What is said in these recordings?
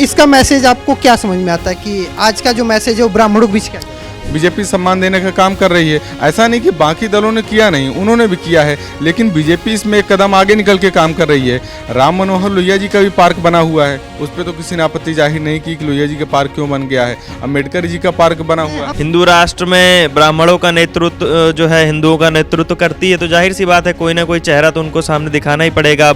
इसका मैसेज आपको क्या समझ में आता है कि आज का जो मैसेज है वो ब्राह्मणों के बीच क्या है? बीजेपी सम्मान देने का काम कर रही है। ऐसा नहीं कि बाकी दलों ने किया नहीं, उन्होंने भी किया है, लेकिन बीजेपी इसमें एक कदम आगे निकल के काम कर रही है। राम मनोहर लोहिया जी का भी पार्क बना हुआ है, उस पर तो किसी ने आपत्ति जाहिर नहीं की कि लोहिया जी का पार्क क्यों बन गया है। अम्बेडकर जी का पार्क बना हुआ है। हिंदू राष्ट्र में ब्राह्मणों का नेतृत्व जो है हिंदुओं का नेतृत्व करती है, तो जाहिर सी बात है कोई ना कोई चेहरा तो उनको सामने दिखाना ही पड़ेगा।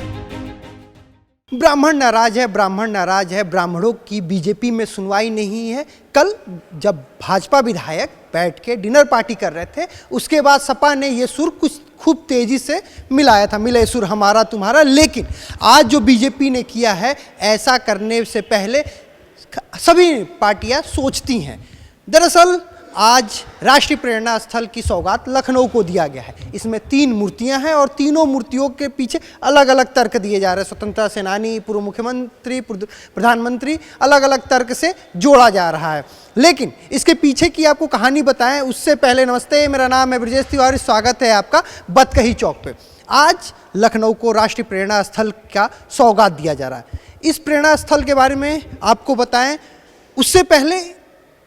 ब्राह्मण नाराज है, ब्राह्मण नाराज है, ब्राह्मणों की बीजेपी में सुनवाई नहीं है। कल जब भाजपा विधायक बैठ के डिनर पार्टी कर रहे थे, उसके बाद सपा ने ये सुर कुछ खूब तेजी से मिलाया था, मिले सुर हमारा तुम्हारा। लेकिन आज जो बीजेपी ने किया है, ऐसा करने से पहले सभी पार्टियां सोचती हैं। दरअसल आज राष्ट्रीय प्रेरणा स्थल की सौगात लखनऊ को दिया गया है। इसमें 3 मूर्तियां हैं और तीनों मूर्तियों के पीछे अलग अलग तर्क दिए जा रहे हैं। स्वतंत्रता सेनानी, पूर्व मुख्यमंत्री, प्रधानमंत्री, अलग अलग तर्क से जोड़ा जा रहा है। लेकिन इसके पीछे की आपको कहानी बताएं उससे पहले नमस्ते, मेरा नाम है ब्रजेश तिवारी, स्वागत है आपका बतकही चौक पे। आज लखनऊ को राष्ट्रीय प्रेरणा स्थल का सौगात दिया जा रहा है। इस प्रेरणा स्थल के बारे में आपको बताएं उससे पहले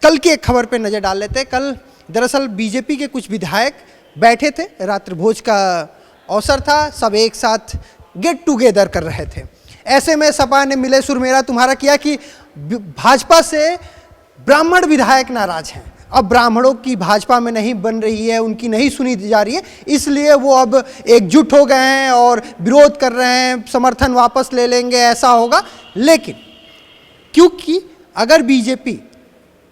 कल की एक खबर पे नज़र डाल लेते हैं। कल दरअसल बीजेपी के कुछ विधायक बैठे थे, रात्रि भोज का अवसर था, सब एक साथ गेट टुगेदर कर रहे थे। ऐसे में सपा ने मिले सुर मेरा तुम्हारा किया कि भाजपा से ब्राह्मण विधायक नाराज हैं। अब ब्राह्मणों की भाजपा में नहीं बन रही है, उनकी नहीं सुनी जा रही है, इसलिए वो अब एकजुट हो गए हैं और विरोध कर रहे हैं, समर्थन वापस ले लेंगे, ऐसा होगा। लेकिन क्योंकि अगर बीजेपी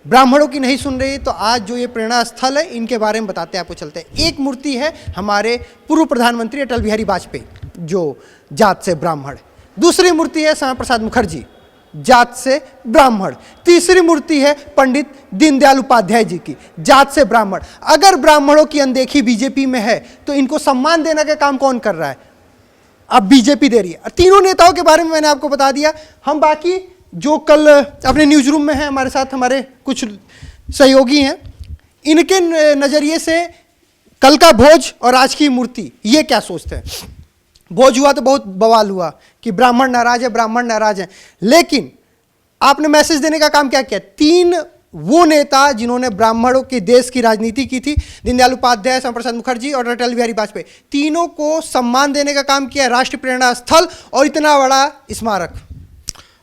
ब्राह्मणों की नहीं सुन रही तो आज जो ये प्रेरणा स्थल है इनके बारे में बताते हैं आपको। चलते हैं। एक मूर्ति है हमारे पूर्व प्रधानमंत्री अटल बिहारी वाजपेयी, जो जात से ब्राह्मण। दूसरी मूर्ति है श्यामा प्रसाद मुखर्जी, जात से ब्राह्मण। तीसरी मूर्ति है पंडित दीनदयाल उपाध्याय जी की, जात से ब्राह्मण। अगर ब्राह्मणों की अनदेखी बीजेपी में है तो इनको सम्मान देने का काम कौन कर रहा है? अब बीजेपी दे रही है। तीनों नेताओं के बारे में मैंने आपको बता दिया। हम बाकी जो कल अपने न्यूज़ रूम में है, हमारे साथ हमारे कुछ सहयोगी हैं, इनके नज़रिए से कल का भोज और आज की मूर्ति ये क्या सोचते हैं? भोज हुआ तो बहुत बवाल हुआ कि ब्राह्मण नाराज है, ब्राह्मण नाराज है, लेकिन आपने मैसेज देने का काम क्या किया? 3 वो नेता जिन्होंने ब्राह्मणों के देश की राजनीति की थी, दीनदयाल उपाध्याय, श्यामा प्रसाद मुखर्जी और अटल बिहारी वाजपेयी, तीनों को सम्मान देने का काम किया राष्ट्रीय प्रेरणा स्थल और इतना बड़ा स्मारक।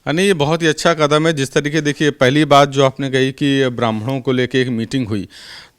नहीं, ये बहुत ही अच्छा कदम है। जिस तरीके देखिए, पहली बात जो आपने कही कि ब्राह्मणों को लेके एक मीटिंग हुई,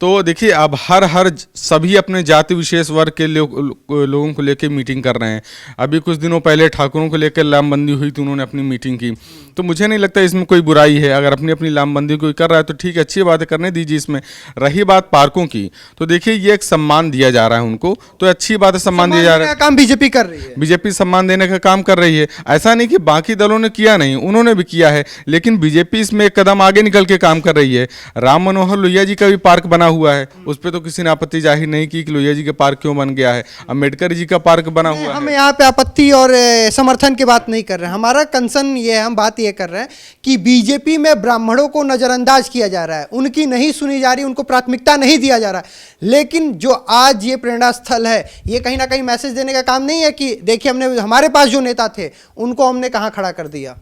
तो देखिए अब हर सभी अपने जाति विशेष वर्ग के लोगों को लेके मीटिंग कर रहे हैं। अभी कुछ दिनों पहले ठाकुरों को लेकर लामबंदी हुई तो उन्होंने अपनी मीटिंग की। तो मुझे नहीं लगता इसमें कोई बुराई है। अगर अपनी लामबंदी कोई कर रहा है तो ठीक है, अच्छी बात है, करने दीजिए। इसमें रही बात पार्कों की, तो देखिए ये एक सम्मान दिया जा रहा है उनको, तो अच्छी बात है, सम्मान दिया जा रहा है। काम बीजेपी कर रही है, बीजेपी सम्मान देने का काम कर रही है। ऐसा नहीं कि बाकी दलों ने किया नहीं, उन्होंने भी किया है, लेकिन बीजेपी इसमें एक कदम आगे निकल के काम कर रही है। राम मनोहर लोहिया जी का भी पार्क बना हुआ है, उस पर तो किसी ने आपत्ति जाहिर नहीं की कि लोहिया जी का पार्क क्यों बन गया है। अम्बेडकर जी का पार्क बना हुआ है। हम यहाँ पे आपत्ति और समर्थन की बात नहीं कर रहे हैं। हमारा कंसर्न ये है, हम बात ये कर रहे हैं कि बीजेपी में ब्राह्मणों को नजरअंदाज किया जा रहा है, उनकी नहीं सुनी जा रही, उनको प्राथमिकता नहीं दिया जा रहा है। लेकिन जो आज ये प्रेरणा स्थल है, ये कहीं ना कहीं मैसेज देने का काम नहीं है कि देखिए हमने हमारे पास जो नेता थे उनको हमने कहाँ खड़ा कर दिया।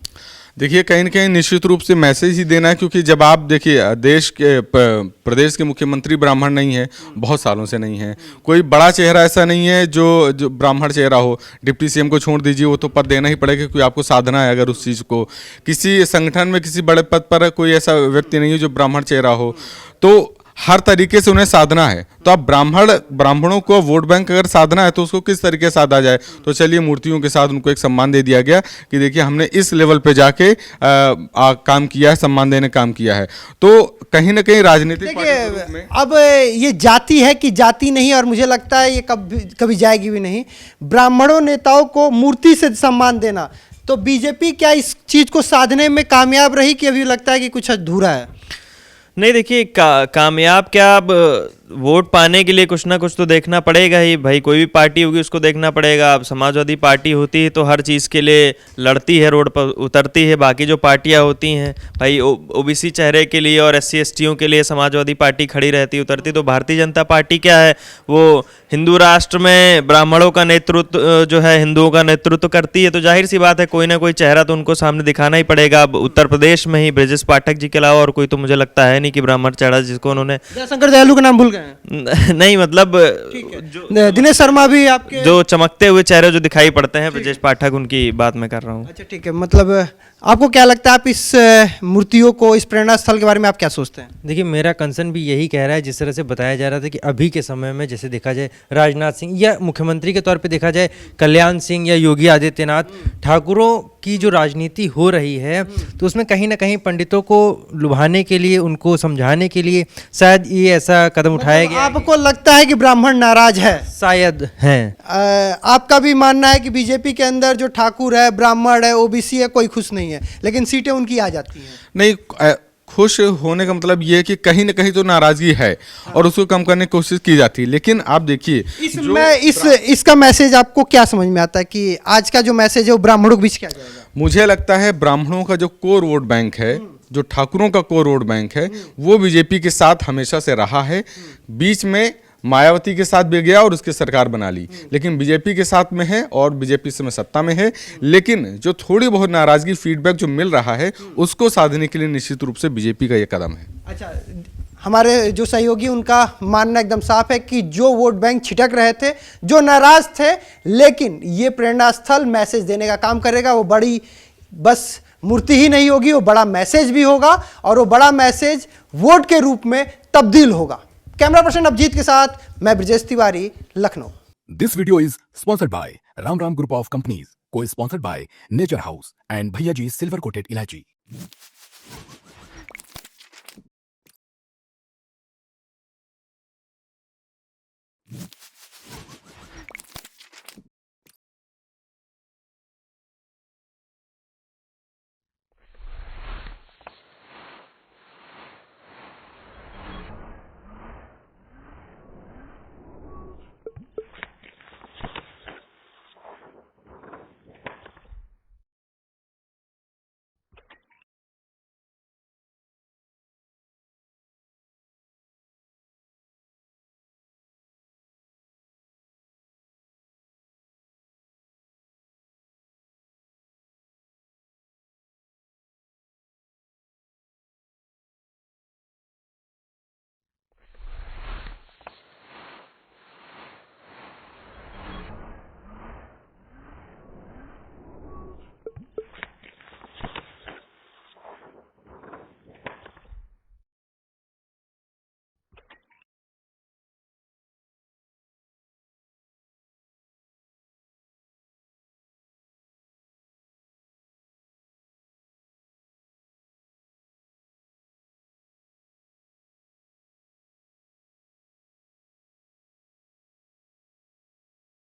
देखिए कहीं न कहीं निश्चित रूप से मैसेज ही देना है, क्योंकि जब आप देखिए देश के प्रदेश के मुख्यमंत्री ब्राह्मण नहीं है, बहुत सालों से नहीं है, कोई बड़ा चेहरा ऐसा नहीं है जो ब्राह्मण चेहरा हो। डिप्टी सीएम को छोड़ दीजिए, वो तो पद देना ही पड़ेगा क्योंकि आपको साधना है। अगर उस चीज़ को किसी संगठन में किसी बड़े पद पर कोई ऐसा व्यक्ति नहीं है जो ब्राह्मण चेहरा हो, तो हर तरीके से उन्हें साधना है। तो अब ब्राह्मणों को वोट बैंक अगर साधना है तो उसको किस तरीके से साधा जाए? तो चलिए मूर्तियों के साथ उनको एक सम्मान दे दिया गया कि देखिए हमने इस लेवल पे जाके काम किया है, सम्मान देने काम किया है। तो कहीं ना कहीं राजनीतिक देखिए अब ये जाति है कि जाति नहीं, और मुझे लगता है ये कभी जाएगी भी नहीं। ब्राह्मणों नेताओं को मूर्ति से सम्मान देना, तो बीजेपी क्या इस चीज़ को साधने में कामयाब रही कि अभी लगता है कि कुछ अधूरा है? नहीं, देखिए कामयाब क्या, अब वोट पाने के लिए कुछ ना कुछ तो देखना पड़ेगा ही भाई, कोई भी पार्टी होगी उसको देखना पड़ेगा। अब समाजवादी पार्टी होती है तो हर चीज़ के लिए लड़ती है, रोड पर उतरती है। बाकी जो पार्टियां होती हैं भाई, ओबीसी चेहरे के लिए और एससी एसटियों के लिए समाजवादी पार्टी खड़ी रहती उतरती। तो भारतीय जनता पार्टी क्या है, वो हिंदू राष्ट्र में ब्राह्मणों का नेतृत्व जो है, हिंदुओं का नेतृत्व करती है। तो जाहिर सी बात है कोई ना कोई चेहरा तो उनको सामने दिखाना ही पड़ेगा। अब उत्तर प्रदेश में ही ब्रजेश पाठक जी के अलावा और कोई तो मुझे लगता है नहीं कि ब्राह्मण चेहरा जिसको उन्होंने जयशंकर दयालु का नाम भूल गए हैं? नहीं मतलब दिनेश शर्मा भी आपके? जो चमकते हुए चेहरे जो दिखाई पड़ते हैं ब्रजेश पाठक, उनकी बात मैं कर रहा हूँ। अच्छा ठीक है, मतलब आपको क्या लगता है, आप इस मूर्तियों को, इस प्रेरणा स्थल के बारे में आप क्या सोचते हैं? देखिए, मेरा कंसर्न भी यही कह रहा है, जिस तरह से बताया जा रहा था कि अभी के समय में जैसे देखा जाए राजनाथ सिंह या मुख्यमंत्री के तौर पे देखा जाए कल्याण सिंह या योगी आदित्यनाथ, ठाकुरों की जो राजनीति हो रही है तो उसमें कहीं ना कहीं पंडितों को लुभाने के लिए, उनको समझाने के लिए शायद ये ऐसा कदम उठाया गया है। आपको लगता है कि ब्राह्मण नाराज है? शायद हैं। आपका भी मानना है कि बीजेपी के अंदर जो ठाकुर है, ब्राह्मण है, ओबीसी है, कोई खुश नहीं है, लेकिन सीटें उनकी आ जाती हैं? नहीं, खुश होने का मतलब ये है कि कहीं ना कहीं तो नाराजगी है और उसको कम करने की कोशिश की जाती है। लेकिन आप देखिए, इसका मैसेज आपको क्या समझ में आता है कि आज का जो मैसेज है वो ब्राह्मणों के बीच क्या जाएगा? मुझे लगता है ब्राह्मणों का जो कोर वोट बैंक है, जो ठाकुरों का कोर वोट बैंक है, वो बीजेपी के साथ हमेशा से रहा है। बीच में मायावती के साथ भी गया और उसकी सरकार बना ली, लेकिन बीजेपी के साथ में है और बीजेपी इस समय सत्ता में है। लेकिन जो थोड़ी बहुत नाराजगी, फीडबैक जो मिल रहा है, उसको साधने के लिए निश्चित रूप से बीजेपी का ये कदम है। अच्छा, हमारे जो सहयोगी, उनका मानना एकदम साफ है कि जो वोट बैंक छिटक रहे थे, जो नाराज थे, लेकिन ये प्रेरणा स्थल मैसेज देने का काम करेगा। वो बड़ी बस मूर्ति ही नहीं होगी, वो बड़ा मैसेज भी होगा और वो बड़ा मैसेज वोट के रूप में तब्दील होगा। कैमरा पर्सन अभिजीत के साथ मैं Brajesh Tiwari, Lucknow. This video is sponsored by Ram Ram Group of Companies, co-sponsored by Nature House and Bhaiya Ji Silver Coated Ilaichi.